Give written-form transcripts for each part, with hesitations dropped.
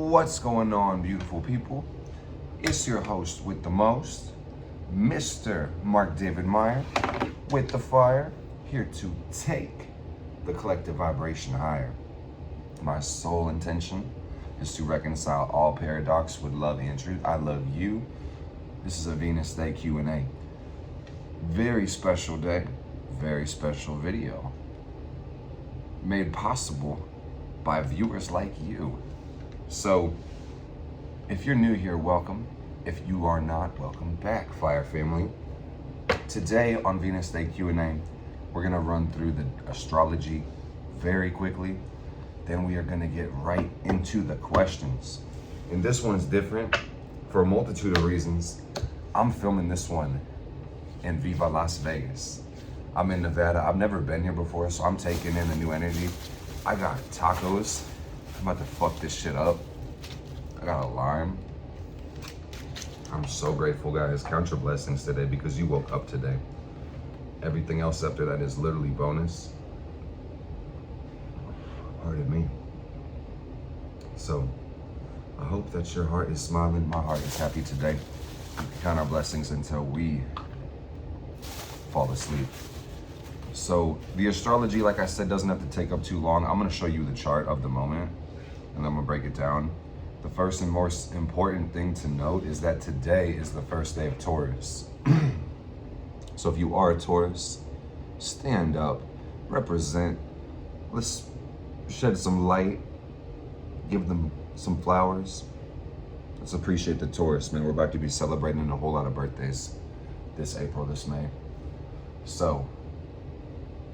What's going on, beautiful people? It's your host with the most, Mr. Mark David Meyer, with the fire, here to take the collective vibration higher. My sole intention is to reconcile all paradox with love and truth. I love you. This is a Venus Day Q&A. Very special day, very special video, made possible by viewers like you. So, if you're new here, welcome. If you are not, welcome back, Fire Family. Today on Venus Day Q&A, we're gonna run through the astrology very quickly. Then we are gonna get right into the questions. And this one's different for a multitude of reasons. I'm filming this one in Viva Las Vegas. I'm in Nevada. I've never been here before, so I'm taking in the new energy. I got tacos. I'm about to fuck this shit up. I got a lime. I'm so grateful, guys. Count your blessings today because you woke up today. Everything else after that is literally bonus. Pardon me. So, I hope that your heart is smiling. My heart is happy today. We can count our blessings until we fall asleep. So, the astrology, like I said, doesn't have to take up too long. I'm gonna show you the chart of the moment, and I'm gonna break it down. The first and most important thing to note is that today is the first day of Taurus. So if you are a Taurus, stand up, represent. Let's shed some light, give them some flowers. Let's appreciate the Taurus, man. We're about to be celebrating a whole lot of birthdays this April, this May. So,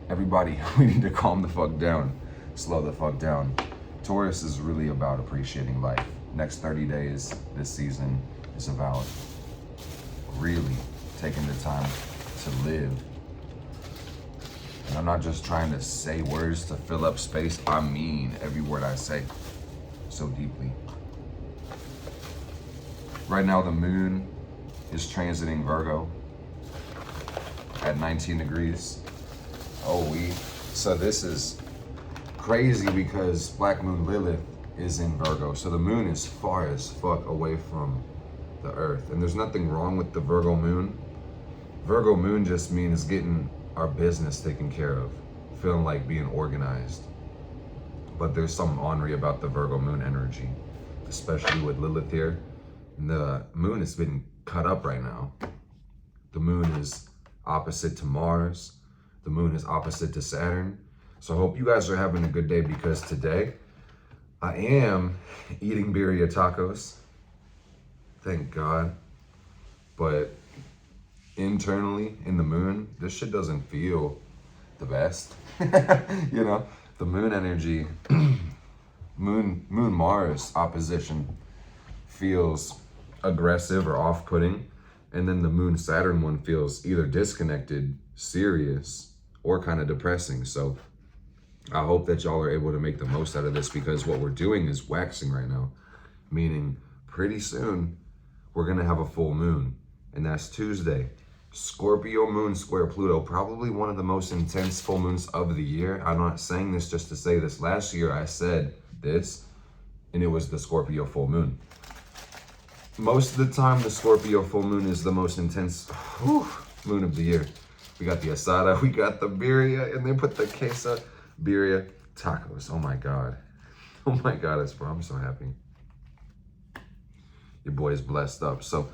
everybody, we need to calm the fuck down, slow the fuck down. Taurus is really about appreciating life. Next 30 days, this season is about really taking the time to live. And I'm not just trying to say words to fill up space. I mean every word I say so deeply. Right now, the moon is transiting Virgo at 19 degrees. So this is crazy because Black Moon Lilith is in Virgo. So the moon is far as fuck away from the earth. And there's nothing wrong with the Virgo moon. Virgo moon just means getting our business taken care of, feeling like being organized. But there's something ornery about the Virgo moon energy, especially with Lilith here. And the moon has been cut up right now. The moon is opposite to Mars. The moon is opposite to Saturn. So I hope you guys are having a good day because today I am eating birria tacos. Thank God. But internally in the moon, this shit doesn't feel the best. You know, the moon energy, moon Mars opposition feels aggressive or off-putting. And then the moon Saturn one feels either disconnected, serious, or kind of depressing. So I hope that y'all are able to make the most out of this because what we're doing is waxing right now, meaning pretty soon we're gonna have a full moon, and that's Tuesday. Scorpio moon square Pluto, probably one of the most intense full moons of the year. I'm not saying this just to say this. Last year I said this, and it was the Scorpio full moon. Most of the time, the Scorpio full moon is the most intense moon of the year. We got the asada, we got the birria, and they put the queso. Birria tacos. Oh my God. Oh my God, I'm so happy. Your boy is blessed up. So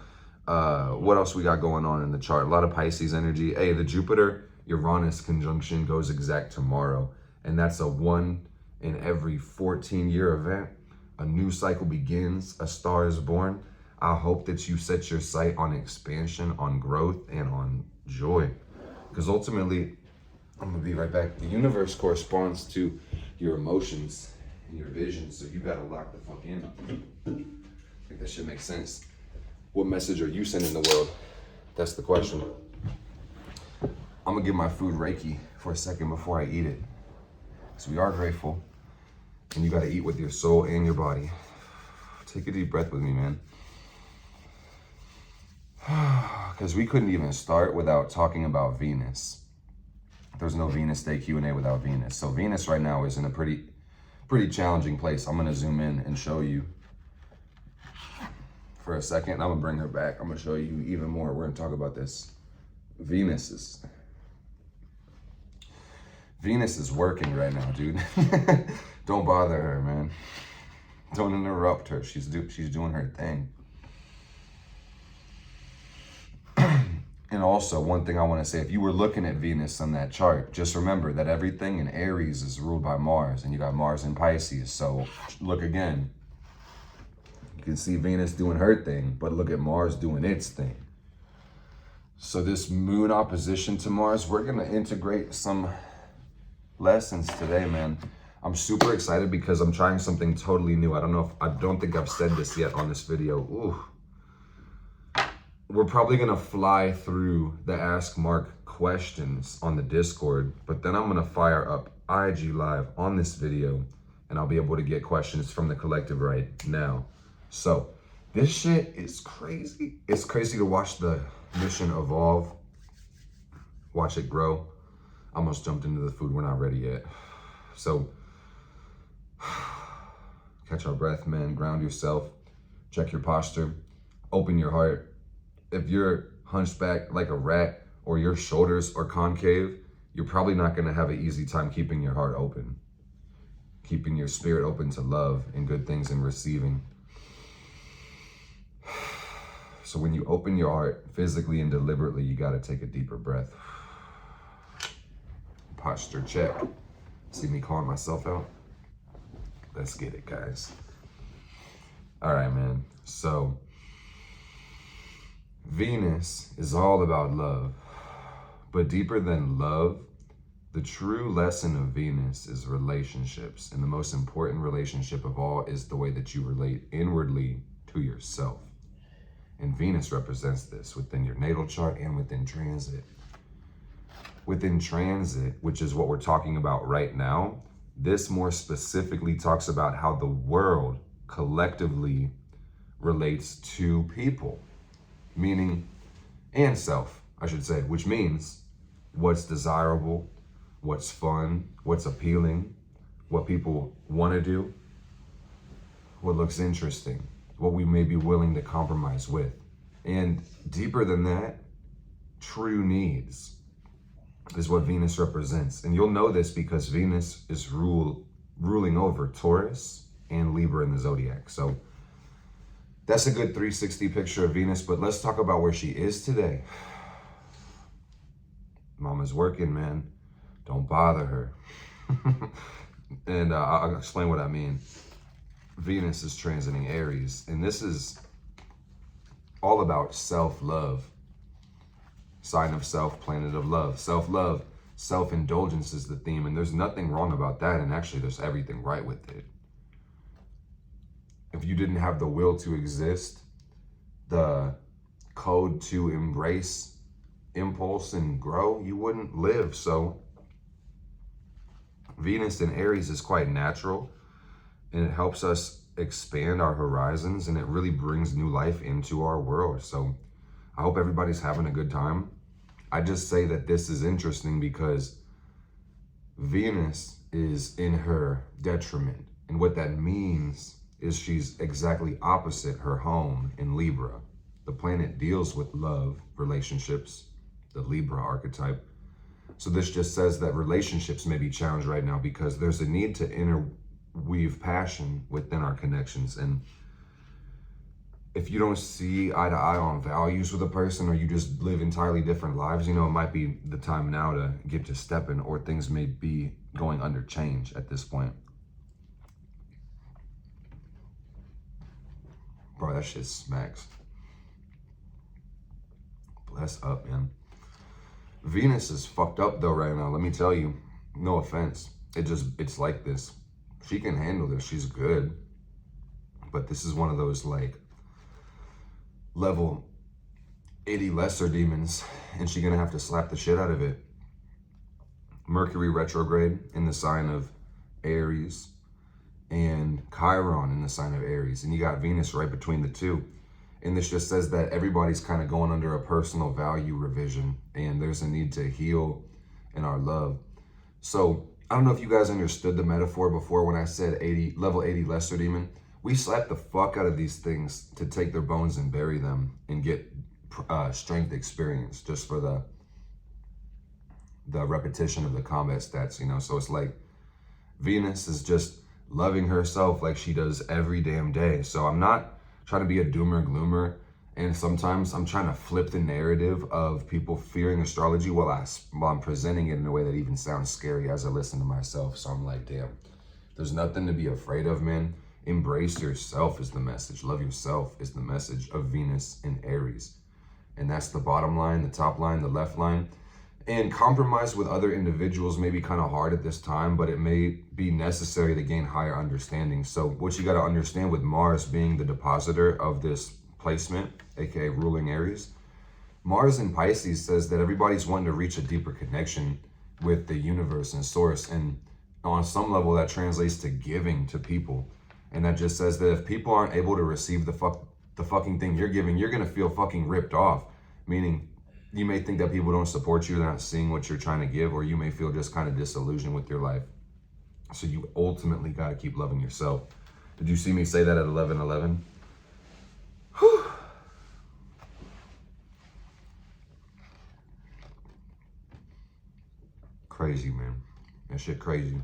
what else we got going on in the chart? A lot of Pisces energy. Hey, the Jupiter-Uranus conjunction goes exact tomorrow. And that's a 1 in every 14-year event. A new cycle begins. A star is born. I hope that you set your sight on expansion, on growth, and on joy. Because ultimately, I'm gonna be right back. The universe corresponds to your emotions and your vision, so you gotta lock the fuck in. I think that should make sense. What message are you sending the world? That's the question. I'm gonna give my food Reiki for a second before I eat it. So we are grateful, and you gotta eat with your soul and your body. Take a deep breath with me, man. Because we couldn't even start without talking about Venus. There's no Venus Day Q&A without Venus. So Venus right now is in a pretty challenging place. I'm gonna zoom in and show you for a second. I'm gonna bring her back. I'm gonna show you even more. We're gonna talk about this. Venus is working right now, dude. Don't bother her, man. Don't interrupt her. She's doing her thing. And also, one thing I want to say, if you were looking at Venus on that chart, just remember that everything in Aries is ruled by Mars, and you got Mars in Pisces. So look again. You can see Venus doing her thing, but look at Mars doing its thing. So this moon opposition to Mars, we're going to integrate some lessons today, man. I'm super excited because I'm trying something totally new. I don't think I've said this yet on this video. Ooh. We're probably gonna fly through the Ask Mark questions on the Discord, but then I'm gonna fire up IG Live on this video and I'll be able to get questions from the collective right now. So this shit is crazy. It's crazy to watch the mission evolve, watch it grow. I almost jumped into the food, we're not ready yet. So catch our breath, man, ground yourself, check your posture, open your heart. If you're hunched back like a rat or your shoulders are concave, you're probably not gonna have an easy time keeping your heart open, keeping your spirit open to love and good things and receiving. So when you open your heart physically and deliberately, you gotta take a deeper breath. Posture check. See me calling myself out? Let's get it, guys. All right, man. So Venus is all about love, but deeper than love, the true lesson of Venus is relationships. And the most important relationship of all is the way that you relate inwardly to yourself. And Venus represents this within your natal chart and within transit. Within transit, which is what we're talking about right now, this more specifically talks about how the world collectively relates to people. Meaning, and self, I should say, which means what's desirable, what's fun, what's appealing, what people want to do, what looks interesting, what we may be willing to compromise with. And deeper than that, true needs is what Venus represents. And you'll know this because Venus is ruling over Taurus and Libra in the zodiac. So that's a good 360 picture of Venus, but let's talk about where she is today. Mama's working, man. Don't bother her. And I'll explain what I mean. Venus is transiting Aries, and this is all about self-love. Sign of self, planet of love. Self-love, self-indulgence is the theme, and there's nothing wrong about that, and actually there's everything right with it. If you didn't have the will to exist, the code to embrace impulse and grow, you wouldn't live. So Venus in Aries is quite natural, and it helps us expand our horizons, and it really brings new life into our world. So I hope everybody's having a good time. I just say that this is interesting because Venus is in her detriment, and what that means is she's exactly opposite her home in Libra. The planet deals with love, relationships, the Libra archetype. So this just says that relationships may be challenged right now because there's a need to interweave passion within our connections. And if you don't see eye to eye on values with a person, or you just live entirely different lives, you know, it might be the time now to get to stepping, or things may be going under change at this point. Bro, that shit smacks. Bless up, man. Venus is fucked up though right now, let me tell you. No offense. It's like this. She can handle this, she's good. But this is one of those like level 80 lesser demons, and she's gonna have to slap the shit out of it. Mercury retrograde in the sign of Aries, and Chiron in the sign of Aries, and you got Venus right between the two. And this just says that everybody's kind of going under a personal value revision, and there's a need to heal in our love. So I don't know if you guys understood the metaphor before when I said level 80 lesser demon. We slap the fuck out of these things to take their bones and bury them and get strength experience just for the repetition of the combat stats, you know? So it's like Venus is just loving herself like she does every damn day. So I'm not trying to be a doomer gloomer. And sometimes I'm trying to flip the narrative of people fearing astrology while I'm presenting it in a way that even sounds scary as I listen to myself. So I'm like, damn, there's nothing to be afraid of, man. Embrace yourself is the message. Love yourself is the message of Venus in Aries. And that's the bottom line, the top line, the left line. And compromise with other individuals may be kind of hard at this time, but it may be necessary to gain higher understanding. So what you got to understand with Mars being the depositor of this placement, aka ruling Aries, Mars in Pisces says that everybody's wanting to reach a deeper connection with the universe and source, and on some level that translates to giving to people. And that just says that if people aren't able to receive the fucking thing you're giving, you're gonna feel fucking ripped off. Meaning you may think that people don't support you, they're not seeing what you're trying to give, or you may feel just kind of disillusioned with your life. So you ultimately got to keep loving yourself. Did you see me say that at 11:11? Crazy, man. That shit crazy.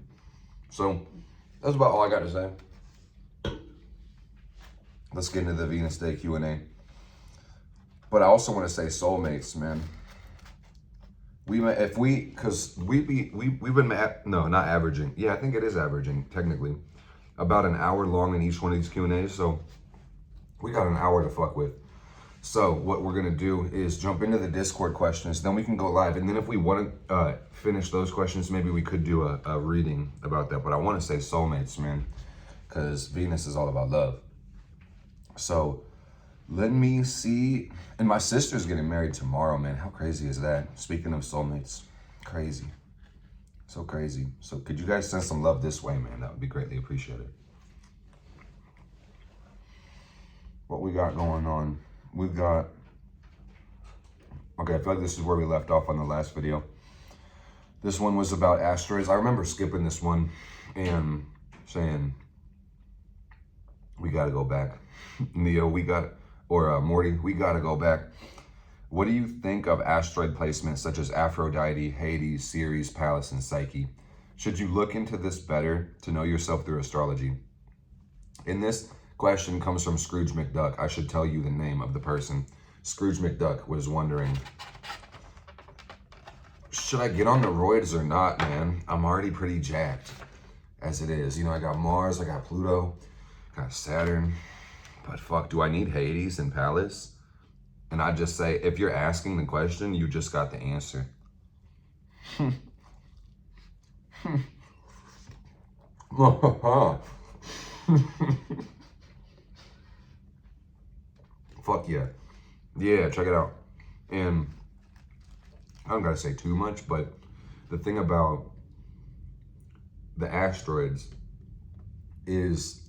So that's about all I got to say. Let's get into the Venus Day Q&A. But I also want to say soulmates, man. We've been not averaging. Yeah, I think it is averaging technically about an hour long in each one of these Q&As. So we got an hour to fuck with. So what we're gonna do is jump into the Discord questions, then we can go live. And then if we want to finish those questions, maybe we could do a reading about that. But I want to say soulmates, man, because Venus is all about love. So let me see. And my sister's getting married tomorrow, man. How crazy is that? Speaking of soulmates, crazy. So crazy. So could you guys send some love this way, man? That would be greatly appreciated. What we got going on? We've got, okay, I feel like this is where we left off on the last video. This one was about asteroids. I remember skipping this one and saying, we got to go back. Neo, Morty, we got to go back. What do you think of asteroid placements such as Aphrodite, Hades, Ceres, Pallas, and Psyche? Should you look into this better to know yourself through astrology? In this question comes from Scrooge McDuck. I should tell you the name of the person. Scrooge McDuck was wondering, should I get on the roids or not, man? I'm already pretty jacked as it is. You know, I got Mars, I got Pluto, got Saturn. But fuck, do I need Hades and Pallas? And I just say, if you're asking the question, you just got the answer. Fuck yeah. Yeah, check it out. And I don't gotta say too much, but the thing about the asteroids is,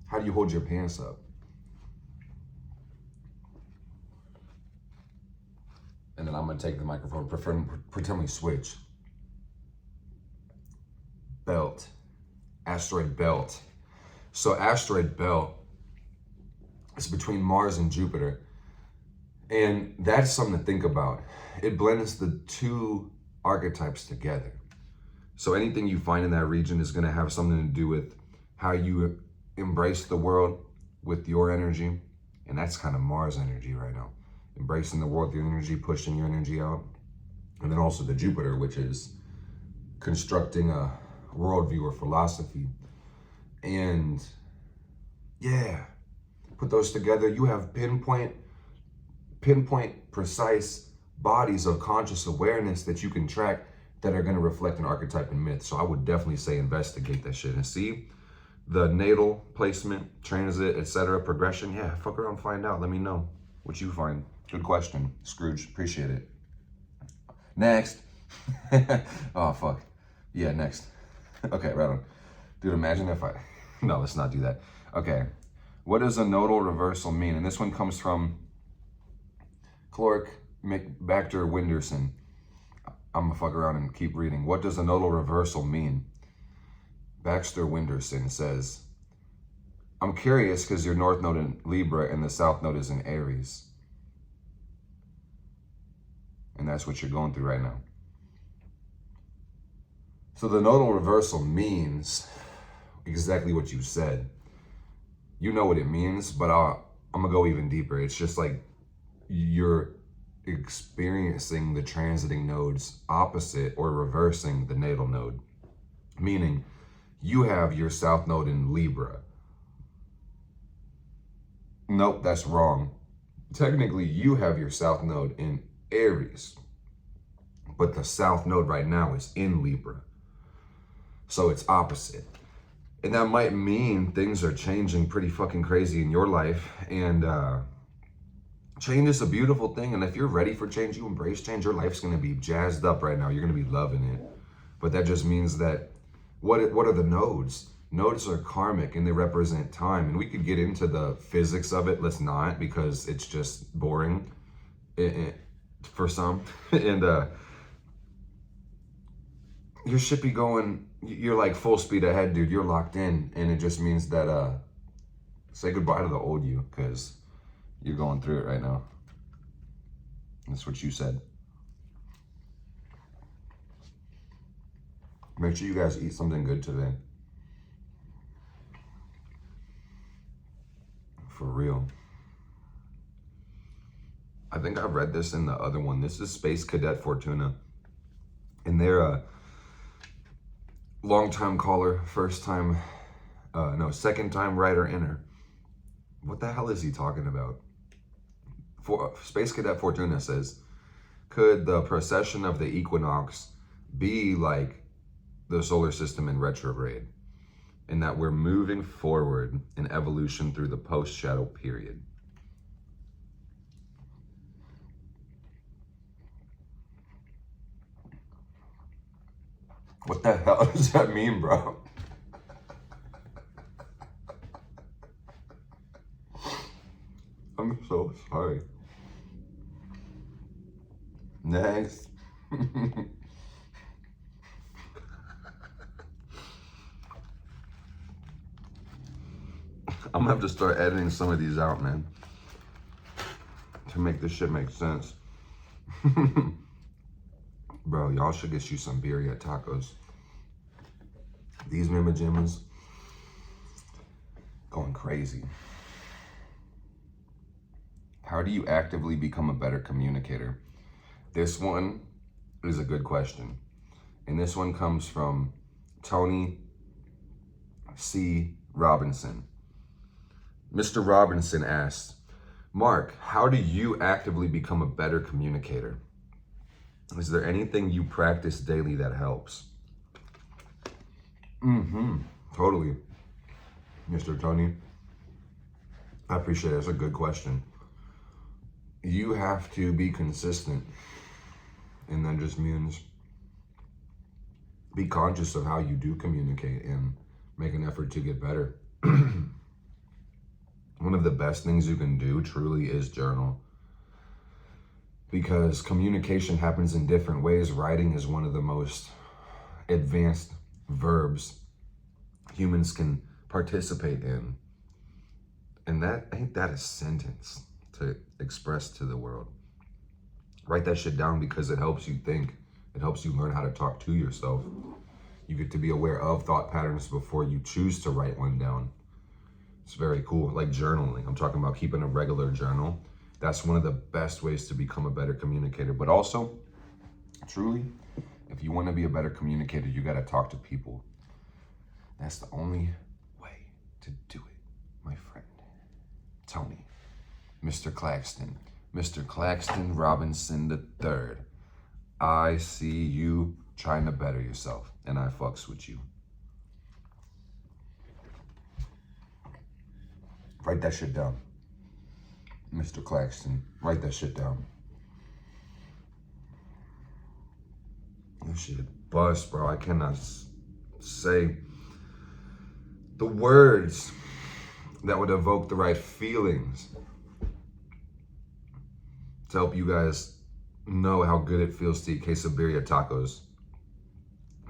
how do you hold your pants up? And then I'm gonna take the microphone, pretend we switch. Belt, asteroid belt. So asteroid belt is between Mars and Jupiter. And that's something to think about. It blends the two archetypes together. So anything you find in that region is gonna have something to do with how you embrace the world with your energy. And that's kind of Mars energy right now. Embracing the world with your energy, pushing your energy out. And then also the Jupiter, which is constructing a worldview or philosophy. And yeah, put those together, you have pinpoint precise bodies of conscious awareness that you can track that are going to reflect an archetype and myth. So I would definitely say investigate that shit and see the natal placement, transit, etc., progression. Yeah, fuck around, find out. Let me know what you find. Good question, Scrooge. Appreciate it. Next. Oh, fuck. Yeah, next. Okay, right on. Dude, imagine if I... No, let's not do that. Okay. What does a nodal reversal mean? And this one comes from Clark McBacter Winderson. I'm gonna fuck around and keep reading. What does a nodal reversal mean? Baxter Winderson says, I'm curious because your north node in Libra and the south node is in Aries. And that's what you're going through right now. So the nodal reversal means exactly what you said. You know what it means, but I'm gonna go even deeper. It's just like you're experiencing the transiting nodes opposite or reversing the natal node. Meaning you have your south node in Libra. Nope, that's wrong. Technically, you have your south node in Aries, but the south node right now is in Libra. So it's opposite. And that might mean things are changing pretty fucking crazy in your life. And change is a beautiful thing. And if you're ready for change, you embrace change, your life's going to be jazzed up right now. You're going to be loving it. But that just means that what are the nodes? Nodes are karmic and they represent time. And we could get into the physics of it. Let's not, because it's just boring for some. And your shit be going, you're like full speed ahead, dude. You're locked in. And it just means that say goodbye to the old you, because you're going through it right now. That's what you said. Make sure you guys eat something good today. For real. I think I read this in the other one. This is Space Cadet Fortuna. And they're a long-time caller, second time writer inner. What the hell is he talking about? Space Cadet Fortuna says, could the precession of the equinox be like the solar system in retrograde, in that we're moving forward in evolution through the post-shadow period? What the hell does that mean, bro? I'm so sorry. Next. I'm gonna have to start editing some of these out, man, to make this shit make sense. Bro, y'all should get you some birria tacos. These mima jimmas going crazy. How do you actively become a better communicator? This one is a good question. And this one comes from Tony C. Robinson. Mr. Robinson asks, Mark, how do you actively become a better communicator? Is there anything you practice daily that helps? Totally, Mr. Tony. I appreciate it. That's a good question. You have to be consistent. And that just means be conscious of how you do communicate and make an effort to get better. One of the best things you can do truly is journal, because communication happens in different ways. Writing is one of the most advanced verbs humans can participate in. And that ain't that a sentence to express to the world. Write that shit down, because it helps you think. It helps you learn how to talk to yourself. You get to be aware of thought patterns before you choose to write one down. It's very cool. Like journaling. I'm talking about keeping a regular journal. That's one of the best ways to become a better communicator. But also, truly, if you want to be a better communicator, you got to talk to people. That's the only way to do it, my friend. Tony, Mr. Claxton, Mr. Claxton Robinson III. I see you trying to better yourself, and I fucks with you. Write that shit down. Mr. Claxton, write that shit down. This shit bust, bro. I cannot say the words that would evoke the right feelings to help you guys know how good it feels to eat quesadilla tacos.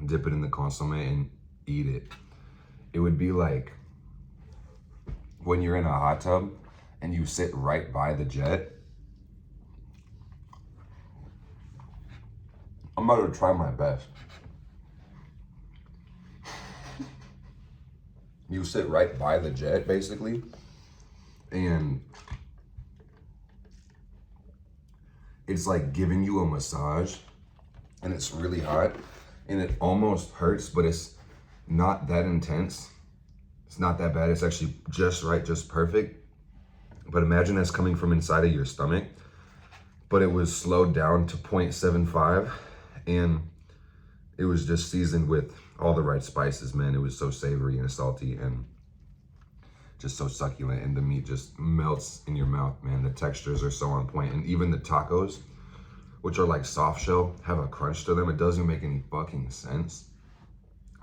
Dip it in the consomme and eat it. It would be like when you're in a hot tub and you sit right by the jet. I'm about to try my best. You sit right by the jet, basically, and it's like giving you a massage, and it's really hot, and it almost hurts, but it's not that intense. It's not that bad. It's actually just right, just perfect. But imagine that's coming from inside of your stomach, but it was slowed down to 0.75, and it was just seasoned with all the right spices, man. It was so savory and salty and just so succulent, and the meat just melts in your mouth, man. The textures are so on point, and even the tacos, which are like soft shell, have a crunch to them. It doesn't make any fucking sense.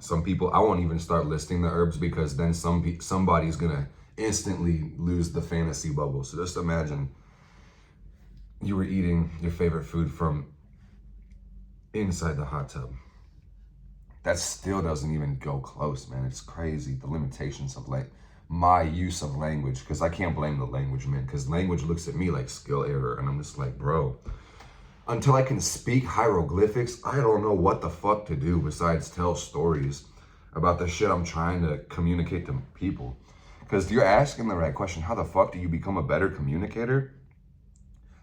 Some people, I won't even start listing the herbs because then somebody's gonna instantly lose the fantasy bubble. So just imagine you were eating your favorite food from inside the hot tub. That still doesn't even go close, man. It's crazy, the limitations of like my use of language, because I can't blame the language, man, because language looks at me like skill error, and I'm just like, bro, until I can speak hieroglyphics, I don't know what the fuck to do besides tell stories about the shit I'm trying to communicate to people. Because you're asking the right question. How the fuck do you become a better communicator?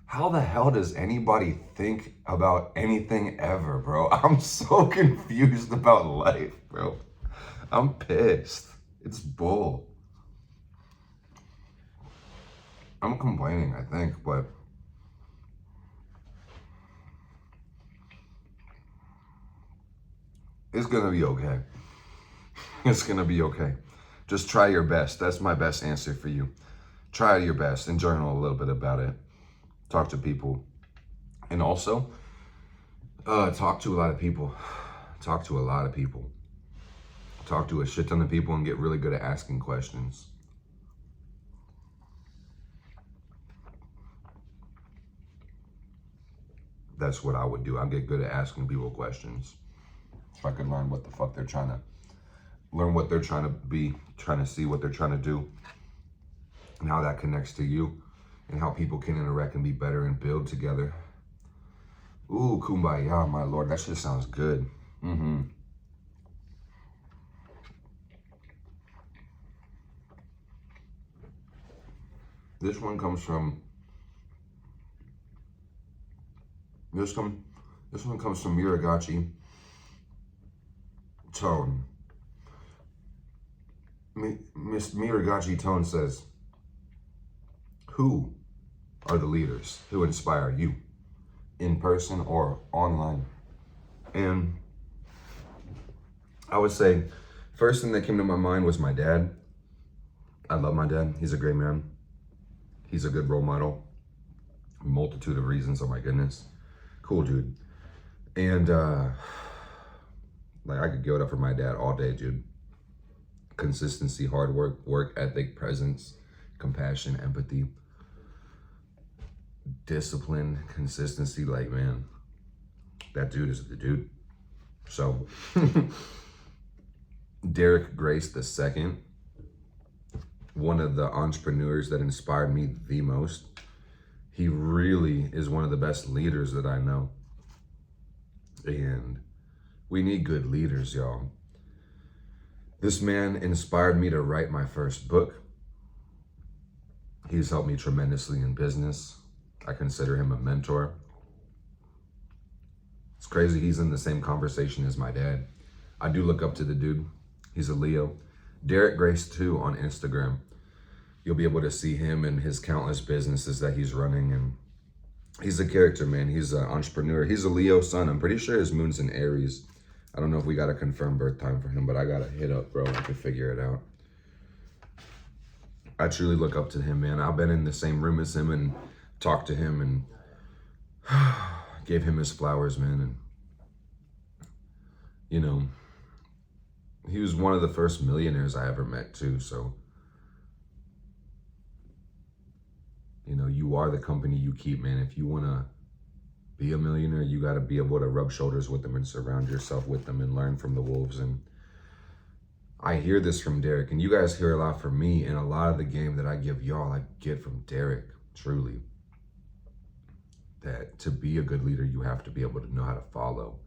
How the hell does anybody think about anything ever, bro? I'm so confused about life, bro. I'm pissed. It's bull. I'm complaining, I think, but it's gonna be okay. It's gonna be okay. Just try your best. That's my best answer for you. Try your best and journal a little bit about it. Talk to people. And also, talk to a lot of people. Talk to a lot of people. Talk to a shit ton of people and get really good at asking questions. That's what I would do. I'd get good at asking people questions. If I could learn what the fuck they're trying to, learn what they're trying to be, trying to see what they're trying to do, and how that connects to you, and how people can interact and be better and build together. Ooh, kumbaya, my lord. That shit sounds good. This one comes from, this one comes from Miragachi Tone. Miss Miragachi Tone says, who are the leaders who inspire you, in person or online? And I would say, first thing that came to my mind was my dad. I love my dad. He's a great man. He's a good role model. A multitude of reasons, oh my goodness. Cool dude. And like I could give it up for my dad all day, dude. Consistency, hard work ethic, presence, compassion, empathy, discipline, consistency. Like, man, that dude is the dude. So Derek Grace II, one of the entrepreneurs that inspired me the most. He really is one of the best leaders that I know. And we need good leaders, y'all. This man inspired me to write my first book. He's helped me tremendously in business. I consider him a mentor. It's crazy he's in the same conversation as my dad. I do look up to the dude. He's a Leo. Derek Grace 2 on Instagram. You'll be able to see him and his countless businesses that he's running. And he's a character, man. He's an entrepreneur. He's a Leo sun. I'm pretty sure his moon's in Aries. I don't know if we got a confirmed birth time for him, but I got to hit up, bro. I can figure it out. I truly look up to him, man. I've been in the same room as him and talked to him and gave him his flowers, man. And, you know, he was one of the first millionaires I ever met, too. So, you know, you are the company you keep, man. If you want to be a millionaire, you got to be able to rub shoulders with them and surround yourself with them and learn from the wolves. And I hear this from Derek, and you guys hear a lot from me, and a lot of the game that I give y'all, I get from Derek, truly. That to be a good leader, you have to be able to know how to follow.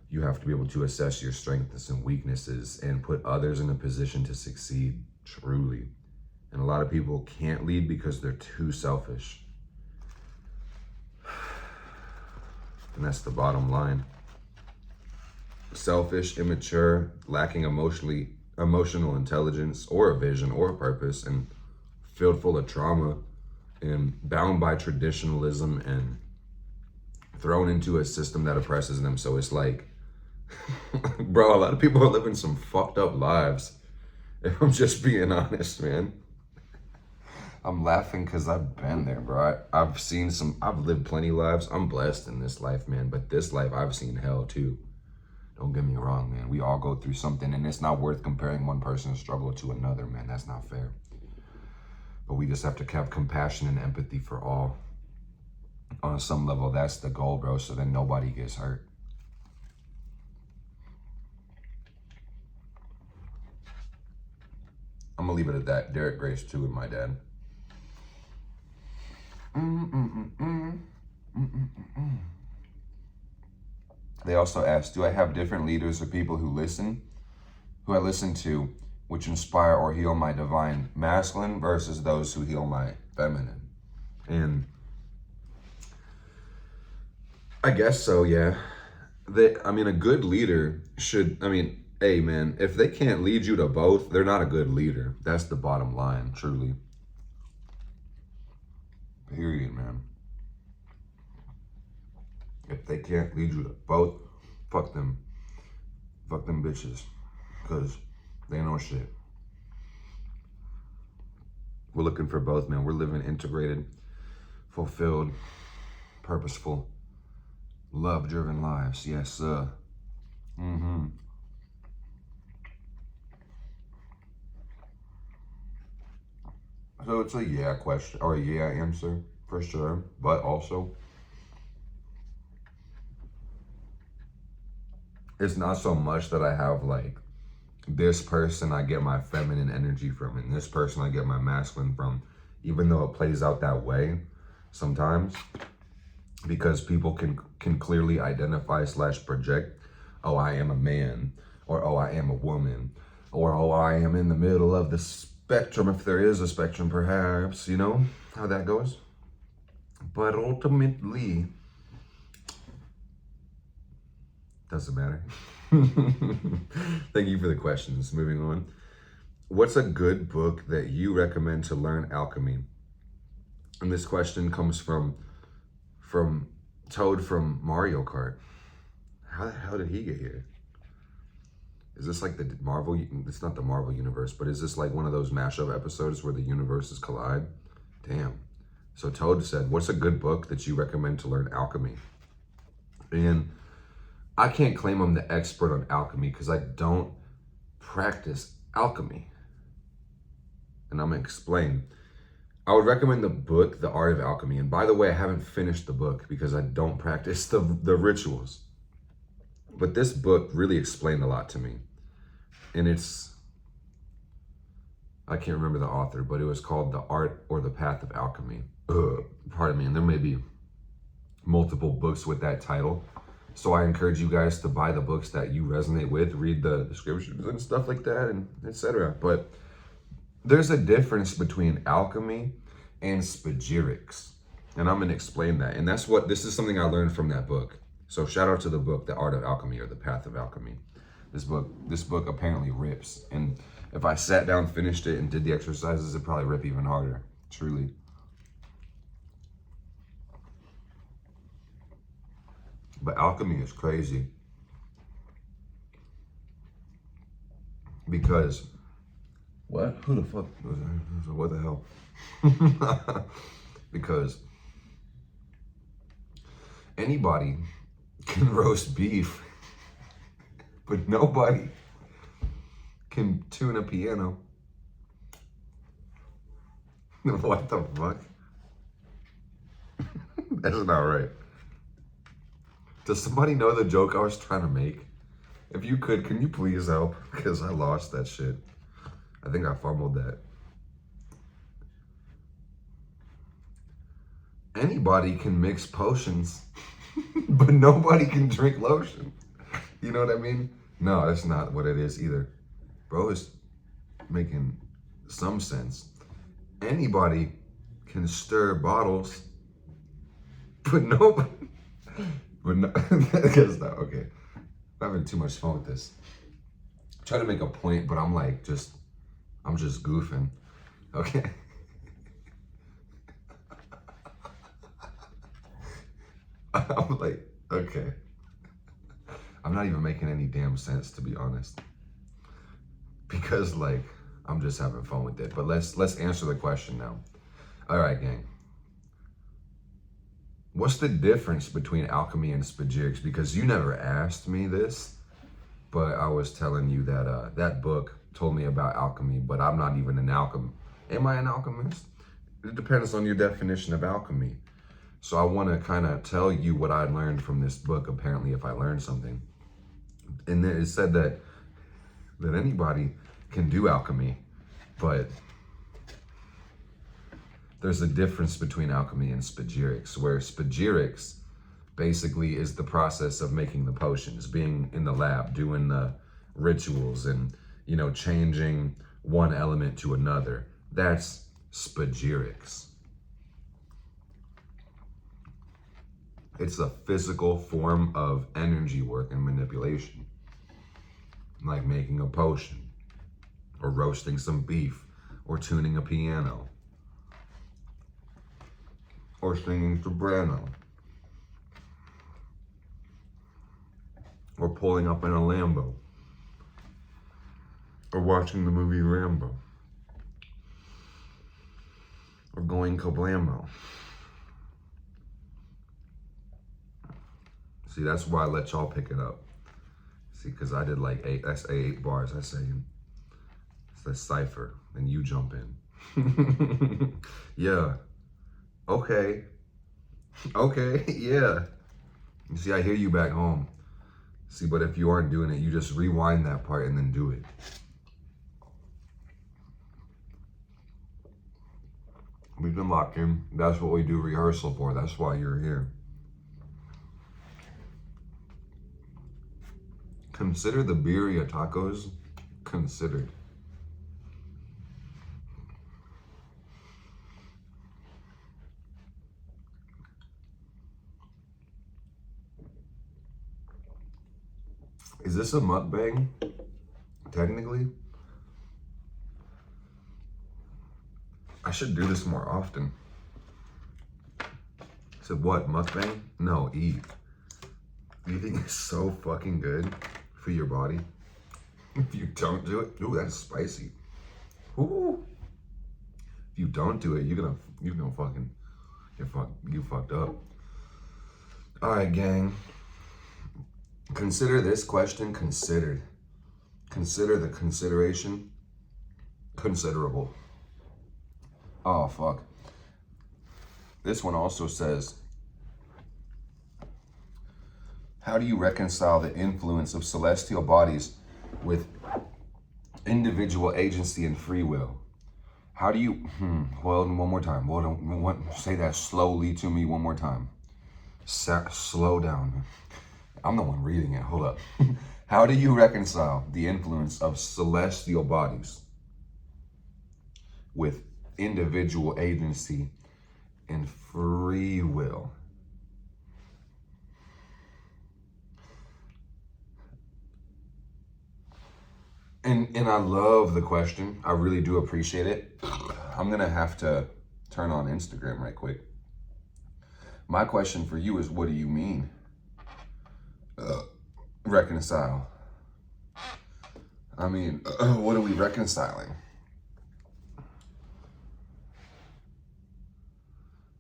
You have to be able to assess your strengths and weaknesses and put others in a position to succeed, truly. And a lot of people can't lead because they're too selfish. And that's the bottom line. Selfish, immature, lacking emotional intelligence or a vision or a purpose, and filled full of trauma and bound by traditionalism and thrown into a system that oppresses them. So it's like, bro, a lot of people are living some fucked up lives. If I'm just being honest, man. I'm laughing because I've been there, bro. I've lived plenty lives. I'm blessed in this life, man. But this life, I've seen hell too. Don't get me wrong, man. We all go through something, and it's not worth comparing one person's struggle to another, man. That's not fair. But we just have to have compassion and empathy for all. On some level, that's the goal, bro, so then nobody gets hurt. I'm gonna leave it at that. Derek Grace too with my dad. They also asked, do I have different leaders or people who I listen to, which inspire or heal my divine masculine versus those who heal my feminine? And I guess so, yeah. A good leader should, hey man, if they can't lead you to both, they're not a good leader. That's the bottom line, truly. Period, man. If they can't lead you to both, fuck them. Fuck them bitches. Because they know shit. We're looking for both, man. We're living integrated, fulfilled, purposeful, love-driven lives. Yes, sir. So it's a yeah question or a yeah answer for sure, but also it's not so much that I have like this person I get my feminine energy from and this person I get my masculine from, even though it plays out that way sometimes, because people can clearly identify / project, oh, I am a man, or oh, I am a woman, or oh, I am in the middle of the spectrum, if there is a spectrum, perhaps, you know how that goes. But ultimately, doesn't matter. Thank you for the questions. Moving on. What's a good book that you recommend to learn alchemy? And this question comes from Toad from Mario Kart. How the hell did he get here? Is this like the Marvel? It's not the Marvel universe, but is this like one of those mashup episodes where the universes collide? Damn. So Toad said, what's a good book that you recommend to learn alchemy? And I can't claim I'm the expert on alchemy because I don't practice alchemy. And I'm gonna explain. I would recommend the book, The Art of Alchemy. And by the way, I haven't finished the book because I don't practice the rituals. But this book really explained a lot to me. And I can't remember the author, but it was called The Art or the Path of Alchemy. Pardon me. And there may be multiple books with that title. So I encourage you guys to buy the books that you resonate with, read the descriptions and stuff like that, and etc. But there's a difference between alchemy and spagyrics. And I'm going to explain that. And this is something I learned from that book. So shout out to the book, The Art of Alchemy or The Path of Alchemy. This book apparently rips. And if I sat down, finished it, and did the exercises, it'd probably rip even harder, truly. But alchemy is crazy. Because, what? Who the fuck? What the hell? Because anybody can roast beef, but nobody can tune a piano. What the fuck? That's not right. Does somebody know the joke I was trying to make? If you could, can you please help? Because I lost that shit. I think I fumbled that. Anybody can mix potions, but nobody can drink lotion. You know what I mean? No, that's not what it is either. Bro, it's making some sense. Anybody can stir bottles, but nobody. But no, that's not okay. I'm having too much fun with this. I'm trying to make a point, but I'm just goofing. Okay. I'm like, okay. I'm not even making any damn sense, to be honest. Because I'm just having fun with it. But let's answer the question now. All right, gang. What's the difference between alchemy and spagyrics? Because you never asked me this, but I was telling you that that book told me about alchemy, but I'm not even an alchemist. Am I an alchemist? It depends on your definition of alchemy. So I want to kind of tell you what I learned from this book, apparently, if I learned something. And then it said that anybody can do alchemy, but there's a difference between alchemy and spagyrics, where spagyrics basically is the process of making the potions, being in the lab, doing the rituals and, changing one element to another. That's spagyrics. It's a physical form of energy work and manipulation, like making a potion, or roasting some beef, or tuning a piano, or singing soprano, or pulling up in a Lambo, or watching the movie Rambo, or going kablamo. See, that's why I let y'all pick it up. See, because I did that's 8 bars. I say, it's the cipher, and you jump in. Yeah. Okay, yeah. You see, I hear you back home. See, but if you aren't doing it, you just rewind that part and then do it. We've been locked in. That's what we do rehearsal for. That's why you're here. Consider the birria tacos considered. Is this a mukbang? Technically? I should do this more often. So what, mukbang? No, eat. Eating is so fucking good for your body. If you don't do it, ooh, that's spicy. Ooh. If you don't do it, you're gonna fucking, you fucked up. All right, gang. Consider this question considered. Consider the consideration considerable. Oh, fuck. This one also says, how do you reconcile the influence of celestial bodies with individual agency and free will? How do you, well, one more time. Say that slowly to me one more time. Slow down. I'm the one reading it. Hold up. How do you reconcile the influence of celestial bodies with individual agency and free will? And I love the question. I really do appreciate it. I'm gonna have to turn on Instagram right quick. My question for you is, what do you mean? Reconcile. I mean, what are we reconciling?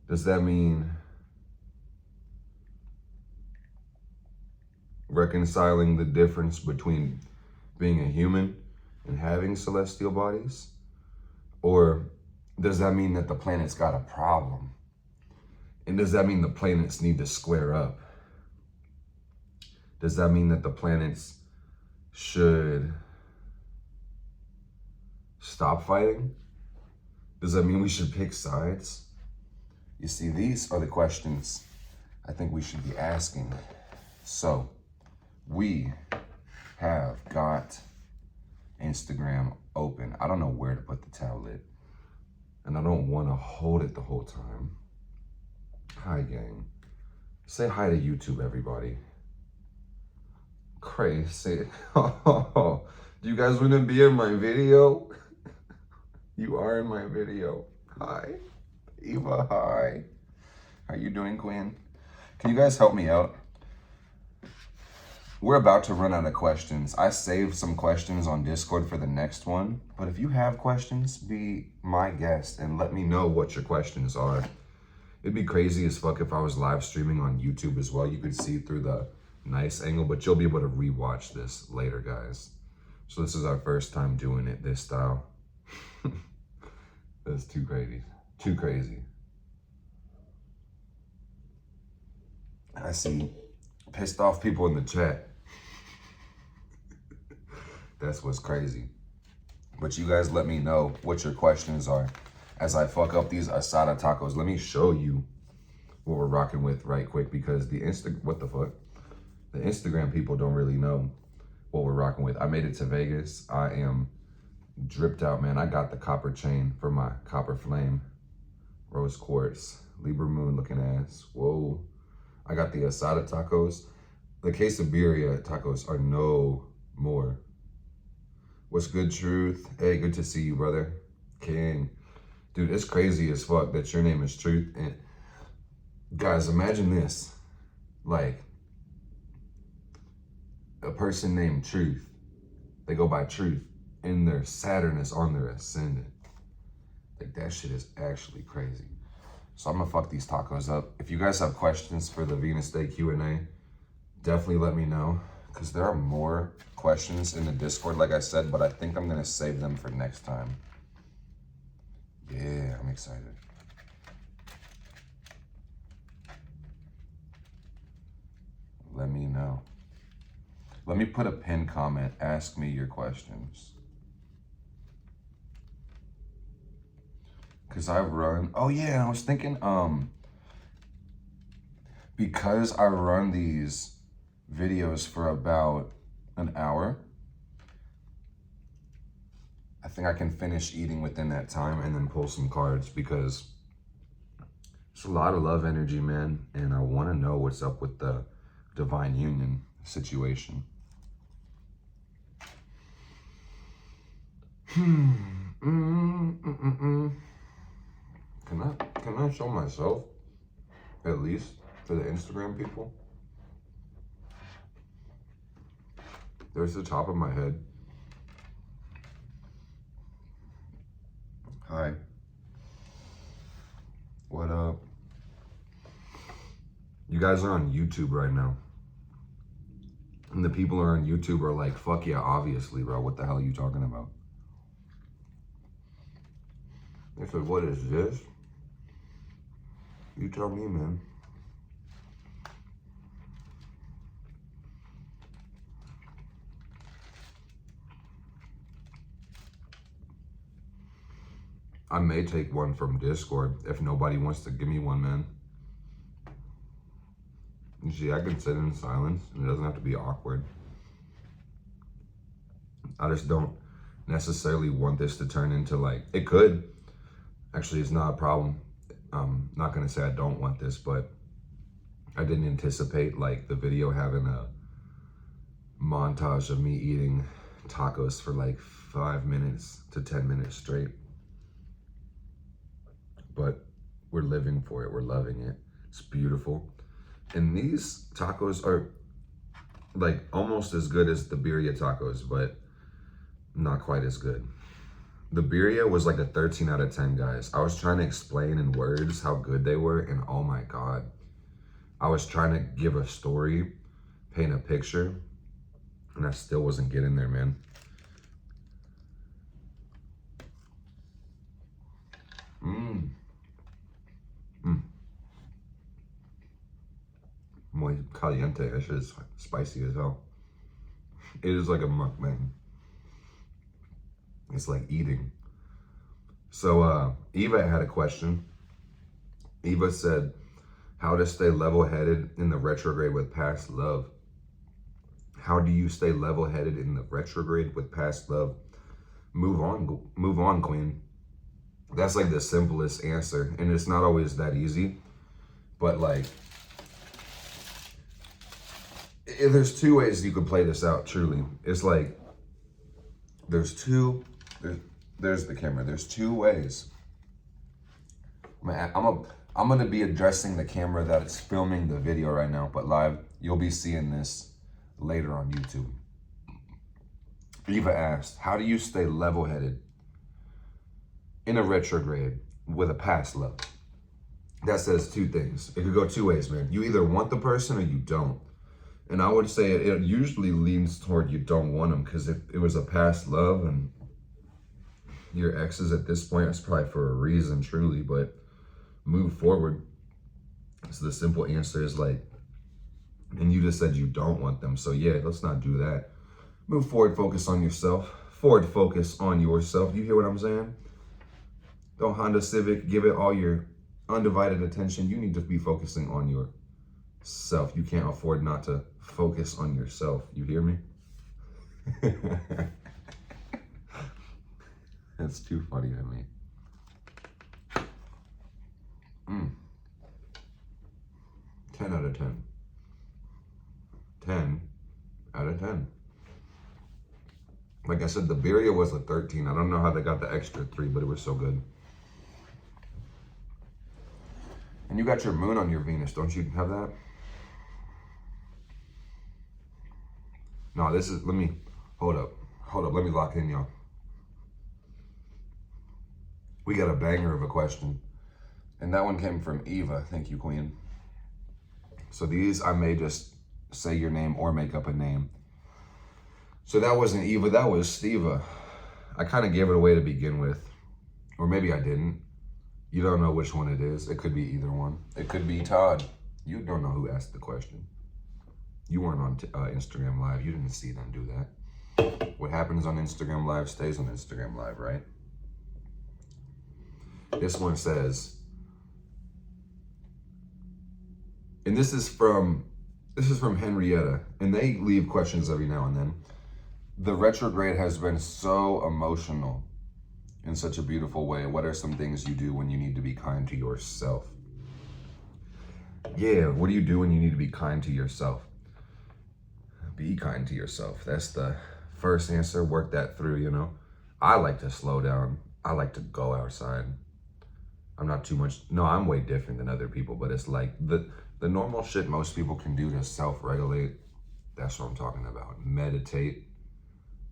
Does that mean reconciling the difference between being a human and having celestial bodies? Or does that mean that the planet's got a problem? And does that mean the planets need to square up? Does that mean that the planets should stop fighting? Does that mean we should pick sides? You see, these are the questions I think we should be asking. So, we have got Instagram open. I don't know where to put the tablet, and I don't want to hold it the whole time. Hi, gang. Say hi to YouTube, everybody. Crazy. Do you guys want to be in my video? You are in my video. Hi. Eva, hi. How you doing, Queen? Can you guys help me out? We're about to run out of questions. I saved some questions on Discord for the next one, but if you have questions, be my guest and let me know what your questions are. It'd be crazy as fuck if I was live streaming on YouTube as well. You could see through the nice angle, but you'll be able to rewatch this later, guys. So this is our first time doing it this style. That's too crazy. Too crazy. I see pissed off people in the chat. That's what's crazy. But you guys let me know what your questions are as I fuck up these asada tacos. Let me show you what we're rocking with right quick, because the Instagram people don't really know what we're rocking with. I made it to Vegas. I am dripped out, man. I got the copper chain for my copper flame. Rose quartz. Libra moon looking ass. Whoa. I got the asada tacos. The quesadilla tacos are no more. What's good, Truth? Hey, good to see you, brother. King. Dude, it's crazy as fuck that your name is Truth. And guys, imagine this. Like, a person named Truth. They go by Truth. And their Saturn is on their ascendant. Like, that shit is actually crazy. So I'm gonna fuck these tacos up. If you guys have questions for the Venus Day Q&A, definitely let me know, because there are more questions in the Discord, like I said, but I think I'm gonna save them for next time. Yeah, I'm excited. Let me know. Let me put a pinned comment. Ask me your questions. Because I run, oh yeah, I was thinking, because I run these videos for about an hour, I think I can finish eating within that time and then pull some cards, because it's a lot of love energy, man, and I want to know what's up with the divine union situation. Can I show myself, at least for the Instagram people? There's the top of my head. Hi. What up? You guys are on YouTube right now. And the people who are on YouTube are like, fuck yeah, obviously, bro. What the hell are you talking about? They said, what is this? You tell me, man. I may take one from Discord if nobody wants to give me one, man. You see, I can sit in silence and it doesn't have to be awkward. I just don't necessarily want this to turn into like, it could. Actually, it's not a problem. I'm not gonna say I don't want this, but I didn't anticipate like the video having a montage of me eating tacos for like 5 minutes to 10 minutes straight. But we're living for it, we're loving it. It's beautiful. And these tacos are like almost as good as the birria tacos, but not quite as good. The birria was like a 13 out of 10, guys. I was trying to explain in words how good they were, and oh my God. I was trying to give a story, paint a picture, and I still wasn't getting there, man. Muy caliente. That shit is spicy as hell. It is like a mukbang. It's like eating. So Eva had a question. Eva said, how to stay level-headed in the retrograde with past love. How do you stay level-headed in the retrograde with past love? Move on, queen. That's like the simplest answer, and it's not always that easy. But like, there's two ways you could play this out. Truly, it's like there's the camera. There's two ways. I'm gonna be addressing the camera that is filming the video right now, but live, you'll be seeing this later on YouTube. Eva asked, how do you stay level-headed in a retrograde with a past love? That says two things. It could go two ways, man. You either want the person or you don't. And I would say it usually leans toward you don't want them, because if it was a past love and your exes at this point, it's probably for a reason, truly, but move forward. So the simple answer is like, and you just said you don't want them. So yeah, let's not do that. Move forward, focus on yourself. Forward, focus on yourself. You hear what I'm saying? Don't Honda Civic, give it all your undivided attention. You need to be focusing on yourself. You can't afford not to focus on yourself. You hear me? That's too funny to me. 10 out of 10. 10 out of 10. Like I said, the birria was a 13. I don't know how they got the extra 3, but it was so good. And you got your moon on your Venus, don't you have that? No, this is, hold up, let me lock in, y'all. We got a banger of a question. And that one came from Eva. Thank you, Queen. So these, I may just say your name or make up a name. So that wasn't Eva, that was Steva. I kind of gave it away to begin with. Or maybe I didn't. You don't know which one it is. It could be either one. It could be Todd. You don't know who asked the question. You weren't on Instagram Live. You didn't see them do that. What happens on Instagram Live stays on Instagram Live, right? This one says, and this is from Henrietta, and they leave questions every now and then. The retrograde has been so emotional in such a beautiful way. What are some things you do when you need to be kind to yourself? Yeah, what do you do when you need to be kind to yourself? Be kind to yourself. That's the first answer. Work that through, you know. I like to slow down. I like to go outside. I'm not too much, no, I'm way different than other people, but it's like the normal shit most people can do to self-regulate. That's what I'm talking about. Meditate,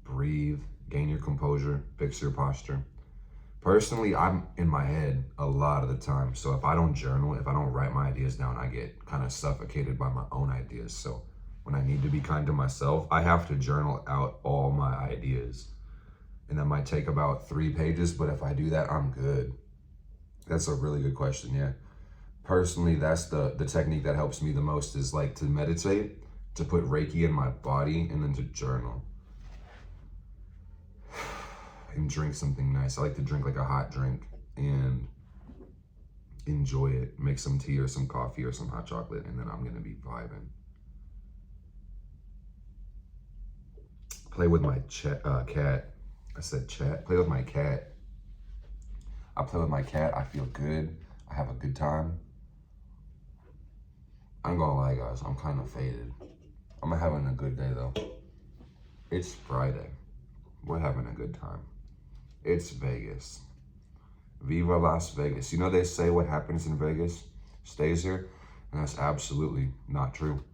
breathe, gain your composure, fix your posture. Personally, I'm in my head a lot of the time. So if I don't journal, if I don't write my ideas down, I get kind of suffocated by my own ideas. So when I need to be kind to myself, I have to journal out all my ideas. And that might take about 3 pages, but if I do that, I'm good. That's a really good question, yeah. Personally, that's the technique that helps me the most, is like to meditate, to put Reiki in my body, and then to journal. And drink something nice. I like to drink like a hot drink and enjoy it. Make some tea or some coffee or some hot chocolate, and then I'm gonna be vibing. Play with my cat. I said chat. Play with my cat. I play with my cat. I feel good. I have a good time. I'm gonna lie, guys. I'm kind of faded. I'm having a good day, though. It's Friday. We're having a good time. It's Vegas. Viva Las Vegas. You know they say what happens in Vegas stays here? And that's absolutely not true.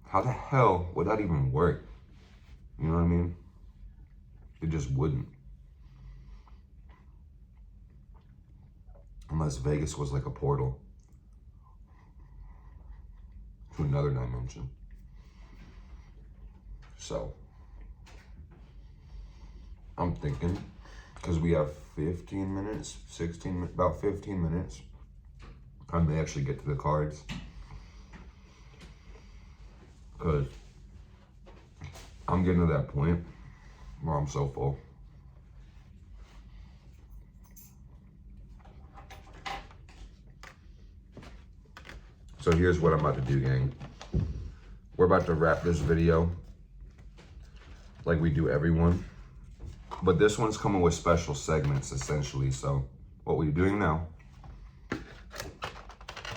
How the hell would that even work? You know what I mean? It just wouldn't. Unless Vegas was like a portal to another dimension. So, I'm thinking, because we have 15 minutes, about 15 minutes, I may actually get to the cards. Because I'm getting to that point where I'm so full. So here's what I'm about to do, gang. We're about to wrap this video like we do every one. But this one's coming with special segments, essentially. So what we're doing now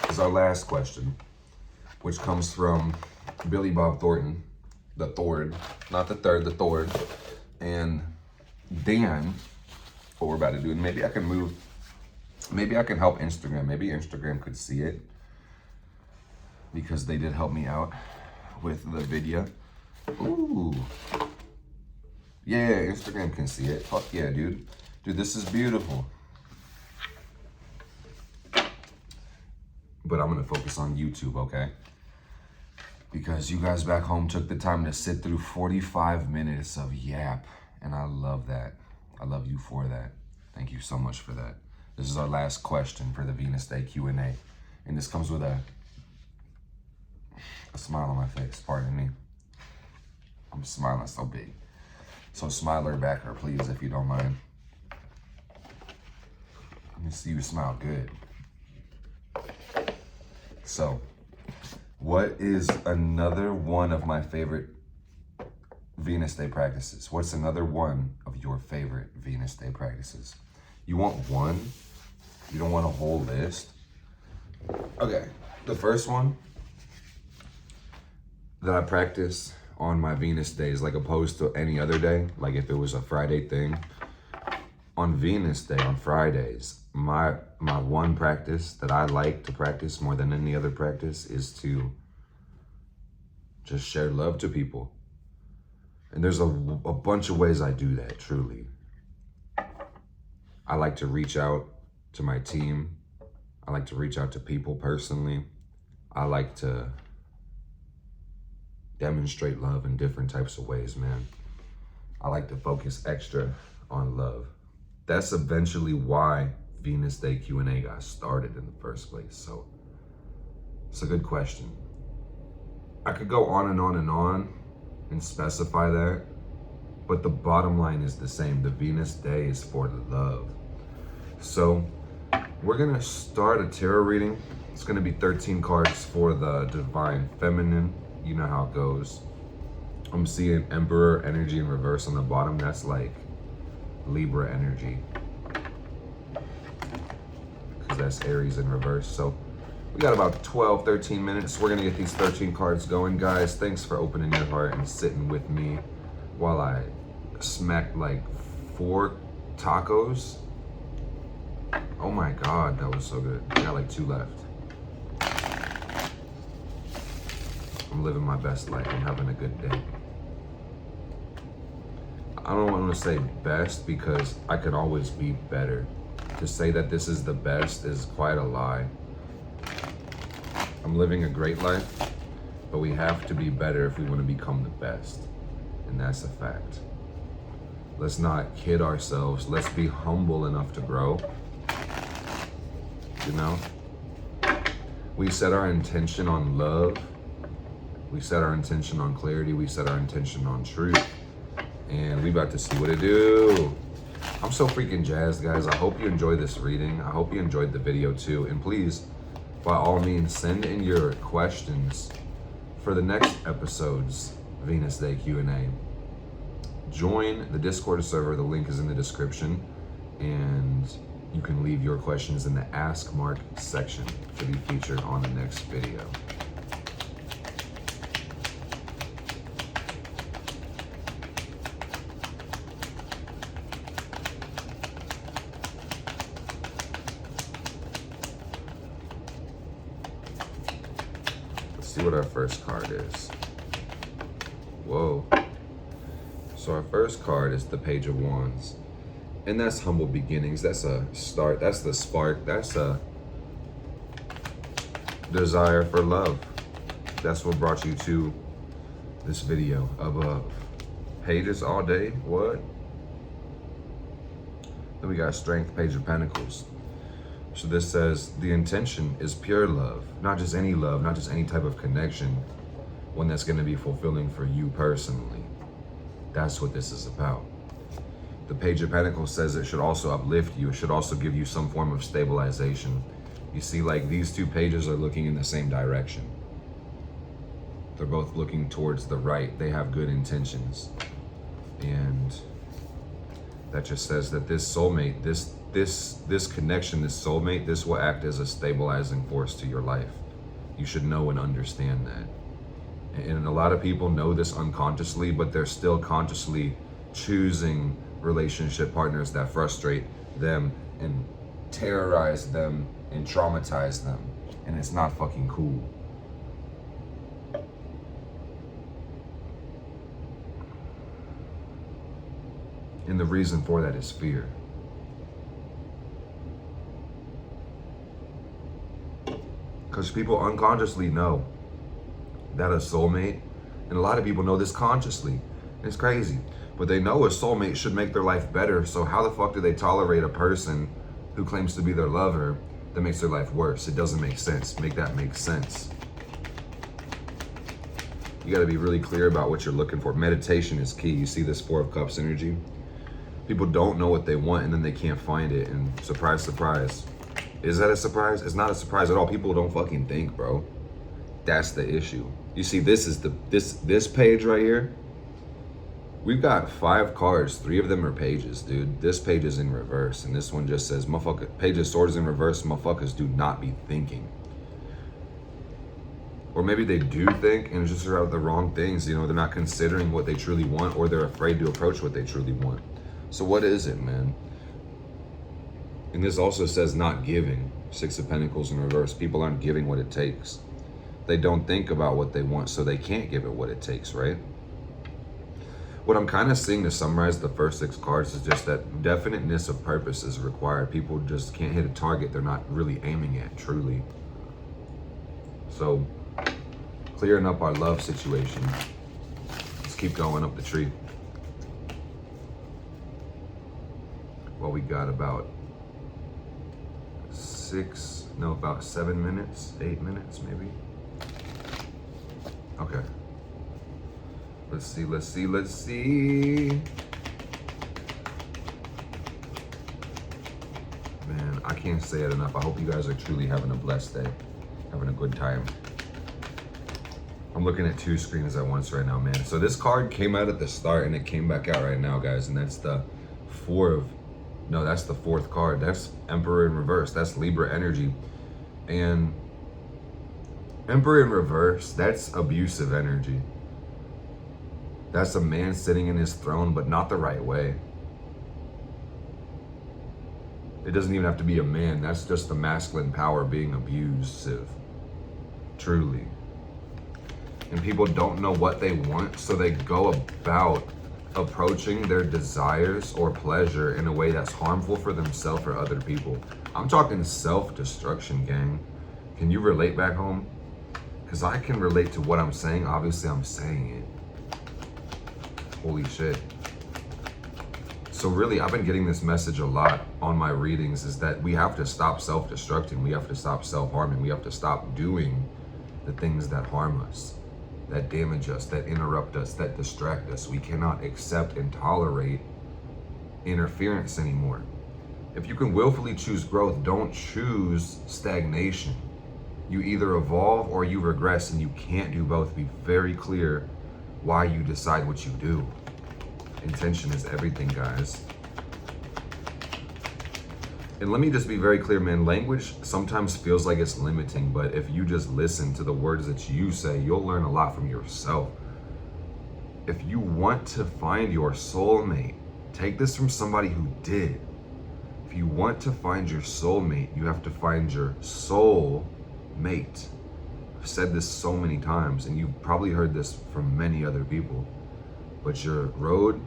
is our last question, which comes from Billy Bob Thornton, the Thord, not the third, the Thord. And Dan, what we're about to do, and maybe I can move, maybe I can help Instagram. Maybe Instagram could see it, because they did help me out with the video. Ooh. Yeah, Instagram can see it. Fuck yeah, dude. Dude, this is beautiful. But I'm gonna focus on YouTube, okay? Because you guys back home took the time to sit through 45 minutes of yap. And I love that. I love you for that. Thank you so much for that. This is our last question for the Venus Day Q&A. And this comes with a smile on my face, pardon me. I'm smiling so big. So smile or back her, please, if you don't mind. Let me see you smile good. So, what is another one of my favorite Venus Day practices? What's another one of your favorite Venus Day practices? You want one? You don't want a whole list? Okay, the first one that I practice on my Venus days, like opposed to any other day, like if it was a Friday thing, on Venus Day, on Fridays, my one practice that I like to practice more than any other practice is to just share love to people. And there's a bunch of ways I do that, truly. I like to reach out to my team. I like to reach out to people personally. I like to demonstrate love in different types of ways, man. I like to focus extra on love. That's eventually why Venus Day Q&A got started in the first place. So it's a good question. I could go on and on and on and specify that, but the bottom line is the same. The Venus Day is for love. So we're gonna start a tarot reading. It's gonna be 13 cards for the Divine Feminine. You know how it goes. I'm seeing Emperor energy in reverse on the bottom. That's like Libra energy, because that's Aries in reverse. So we got about 12, 13 minutes. We're gonna get these 13 cards going. Guys, thanks for opening your heart and sitting with me while I smacked like 4 tacos. Oh my God, that was so good. I got like 2 left. I'm living my best life. I'm having a good day. I don't want to say best because I could always be better. To say that this is the best is quite a lie. I'm living a great life, but we have to be better if we want to become the best. And that's a fact. Let's not kid ourselves. Let's be humble enough to grow. You know? We set our intention on love. We set our intention on clarity. We set our intention on truth. And we about to see what it do. I'm so freaking jazzed, guys. I hope you enjoyed this reading. I hope you enjoyed the video too. And please, by all means, send in your questions for the next episode's Venus Day Q&A. Join the Discord server. The link is in the description. And you can leave your questions in the Ask Mark section to be featured on the next video. See what our first card is. Whoa. So our first card is the Page of Wands. And that's humble beginnings. That's a start. That's the spark. That's a desire for love. That's what brought you to this video above. Pages all day. What? Then we got Strength, Page of Pentacles. So this says the intention is pure love, not just any love, not just any type of connection, one that's going to be fulfilling for you personally. That's what this is about. The Page of Pentacles says it should also uplift you. It should also give you some form of stabilization. You see, like, these two pages are looking in the same direction. They're both looking towards the right. They have good intentions. And that just says that this soulmate, this connection, this soulmate, this will act as a stabilizing force to your life. You should know and understand that. And a lot of people know this unconsciously, but they're still consciously choosing relationship partners that frustrate them and terrorize them and traumatize them. And it's not fucking cool. And the reason for that is fear. Because people unconsciously know that a soulmate, and a lot of people know this consciously, it's crazy, but they know a soulmate should make their life better. So how the fuck do they tolerate a person who claims to be their lover that makes their life worse? It doesn't make sense. Make that make sense. You got to be really clear about what you're looking for. Meditation is key. You see this Four of Cups energy? People don't know what they want and then they can't find it, and surprise, surprise. Is that a surprise? It's not a surprise at all. People don't fucking think, bro. That's the issue. You see, this is this page right here. We've got 5 cards. 3 of them are pages, dude. This page is in reverse, and this one just says, motherfucker, Page of Swords in reverse, motherfuckers do not be thinking. Or maybe they do think and it's just about the wrong things. You know, they're not considering what they truly want, or they're afraid to approach what they truly want. So what is it, man? And this also says not giving. 6 of Pentacles in reverse. People aren't giving what it takes. They don't think about what they want, so they can't give it what it takes, right? What I'm kind of seeing, to summarize the first 6 cards, is just that definiteness of purpose is required. People just can't hit a target they're not really aiming at, truly. So, clearing up our love situation. Let's keep going up the tree. Well, we got about 7 minutes, 8 minutes maybe. Okay. Let's see. Man, I can't say it enough. I hope you guys are truly having a blessed day, having a good time. I'm looking at 2 screens at once right now, man. So this card came out at the start and it came back out right now, guys. And that's the that's the 4th card. That's Emperor in reverse. That's Libra energy. And Emperor in reverse, that's abusive energy. That's a man sitting in his throne, but not the right way. It doesn't even have to be a man. That's just the masculine power being abusive. Truly. And people don't know what they want, so they go about approaching their desires or pleasure in a way that's harmful for themselves or other people. I'm talking self-destruction, gang. Can you relate back home? Because I can relate to what I'm saying. Obviously, I'm saying it. Holy shit. So really, I've been getting this message a lot on my readings, is that we have to stop self-destructing. We have to stop self-harming. We have to stop doing the things that harm us, that damage us, that interrupt us, that distract us. We cannot accept and tolerate interference anymore. If you can willfully choose growth, don't choose stagnation. You either evolve or you regress, and you can't do both. Be very clear why you decide what you do. Intention is everything, guys. And let me just be very clear, man. Language sometimes feels like it's limiting, but if you just listen to the words that you say, you'll learn a lot from yourself. If you want to find your soulmate, take this from somebody who did. If you want to find your soulmate, you have to find your soul mate. I've said this so many times, and you've probably heard this from many other people, but your road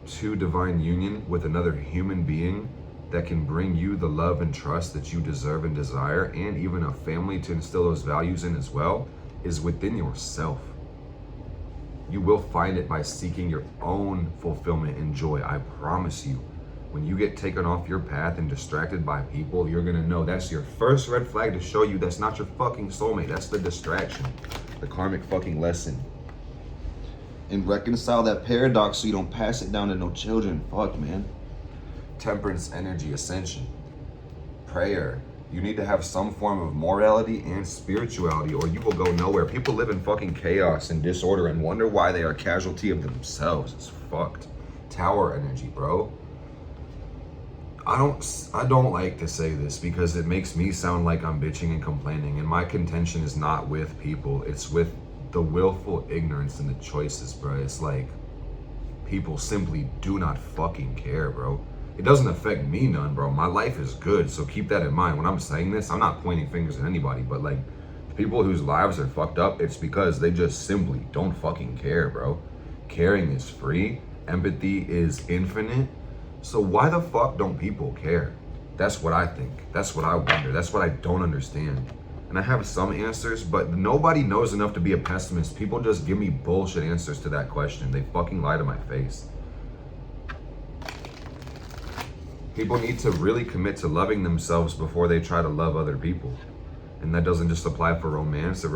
to divine union with another human being that can bring you the love and trust that you deserve and desire, and even a family to instill those values in as well, is within yourself. You will find it by seeking your own fulfillment and joy. I promise you. When you get taken off your path and distracted by people, you're gonna know that's your first red flag to show you that's not your fucking soulmate. That's the distraction, the karmic fucking lesson. and reconcile that paradox so you don't pass it down to no children. Fuck, man. Temperance energy ascension. Prayer. You need to have some form of morality and spirituality or you will go nowhere. People live in fucking chaos and disorder and wonder why they are a casualty of themselves. It's fucked. Tower energy, bro. I don't like to say this because it makes me sound like I'm bitching and complaining, and my contention is not with people, it's with the willful ignorance and the choices, bro. It's like people simply do not fucking care, bro. It doesn't affect me none, bro. My life is good, so keep that in mind. When I'm saying this, I'm not pointing fingers at anybody, but like people whose lives are fucked up, it's because they just simply don't fucking care, bro. Caring is free, empathy is infinite. So why the fuck don't people care? That's what I think. That's what I wonder. That's what I don't understand. And I have some answers, but nobody knows enough to be a pessimist. People just give me bullshit answers to that question. They fucking lie to my face. People need to really commit to loving themselves before they try to love other people. And that doesn't just apply for romance. It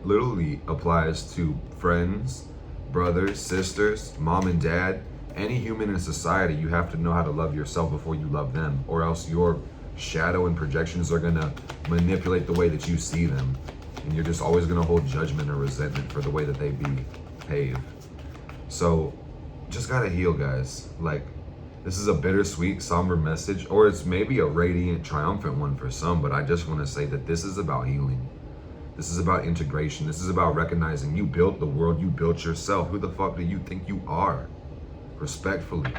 literally applies to friends, brothers, sisters, mom and dad. Any human in society, you have to know how to love yourself before you love them, or else your shadow and projections are gonna manipulate the way that you see them, and you're just always gonna hold judgment or resentment for the way that they behave. So just gotta heal, guys. Like, this is a bittersweet, somber message, or it's maybe a radiant, triumphant one for some, but I just want to say that this is about healing. This is about integration. This is about recognizing you built the world, you built yourself. Who the fuck do you think you are? Respectfully.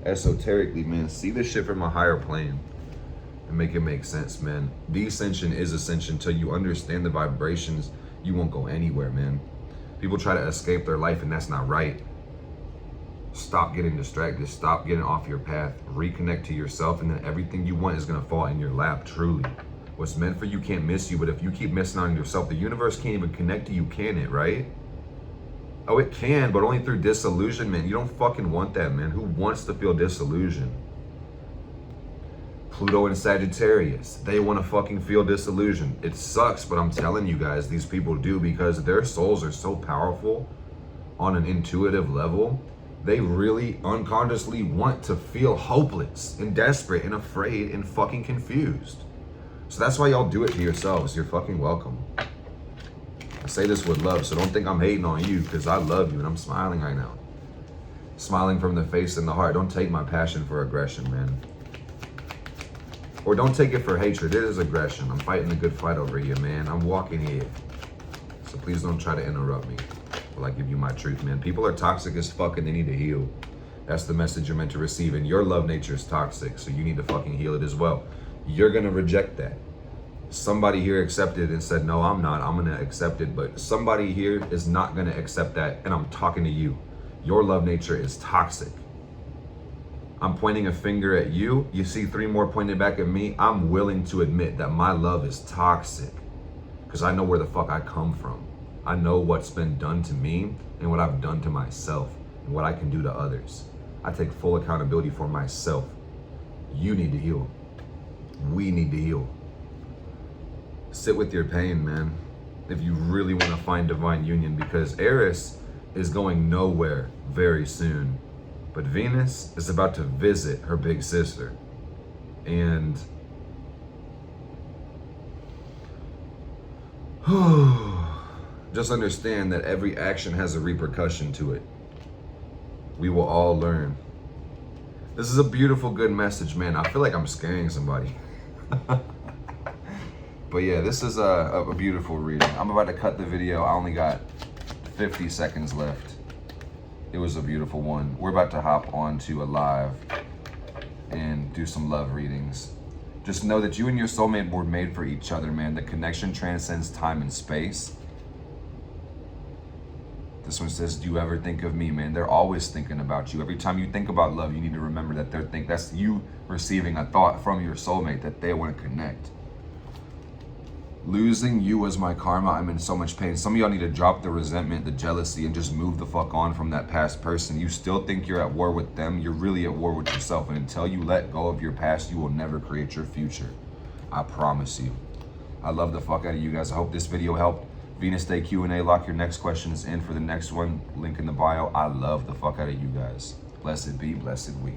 Esoterically, man, see this shit from a higher plane and make it make sense, man. Descension is ascension. Till you understand the vibrations, you won't go anywhere, man. People try to escape their life and that's not right. Stop getting distracted. Stop getting off your path. Reconnect to yourself, and then everything you want is gonna fall in your lap, truly. What's meant for you can't miss you, but if you keep missing on yourself, the universe can't even connect to you, can it, right? Oh, it can, but only through disillusionment. You don't fucking want that, man. Who wants to feel disillusioned? Pluto and Sagittarius, they want to fucking feel disillusioned. It sucks, but I'm telling you guys, these people do, because their souls are so powerful on an intuitive level. They really unconsciously want to feel hopeless and desperate and afraid and fucking confused. So that's why y'all do it to yourselves. You're fucking welcome. I say this with love, so don't think I'm hating on you, because I love you and I'm smiling right now. Smiling from the face and the heart. Don't take my passion for aggression, man. Or don't take it for hatred. It is aggression. I'm fighting the good fight over here, man. I'm walking here. So please don't try to interrupt me while I give you my truth, man. People are toxic as fuck and they need to heal. That's the message you're meant to receive. And your love nature is toxic, so you need to fucking heal it as well. You're gonna reject that. Somebody here accepted and said, no, I'm not. I'm gonna accept it. But somebody here is not gonna accept that, and I'm talking to you. Your love nature is toxic. I'm pointing a finger at you. You see 3 more pointed back at me. I'm willing to admit that my love is toxic, because I know where the fuck I come from. I know what's been done to me and what I've done to myself and what I can do to others. I take full accountability for myself. You need to heal. We need to heal. Sit with your pain, man, if you really want to find divine union, because Eris is going nowhere very soon. But Venus is about to visit her big sister. And just understand that every action has a repercussion to it. We will all learn. This is a beautiful, good message, man. I feel like I'm scaring somebody. But yeah, this is a beautiful reading. I'm about to cut the video. I only got 50 seconds left. It was a beautiful one. We're about to hop onto a live and do some love readings. Just know that you and your soulmate were made for each other, man. The connection transcends time and space. This one says, do you ever think of me, man? They're always thinking about you. Every time you think about love, you need to remember that that's you receiving a thought from your soulmate that they want to connect. Losing you was my karma. I'm in so much pain. Some of y'all need to drop the resentment, the jealousy, and just move the fuck on from that past person. You still think you're at war with them. You're really at war with yourself. And until you let go of your past, you will never create your future. I promise you. I love the fuck out of you guys. I hope this video helped. Venus Day Q&A, lock your next questions in for the next one. Link in the bio. I love the fuck out of you guys. Blessed be, blessed we.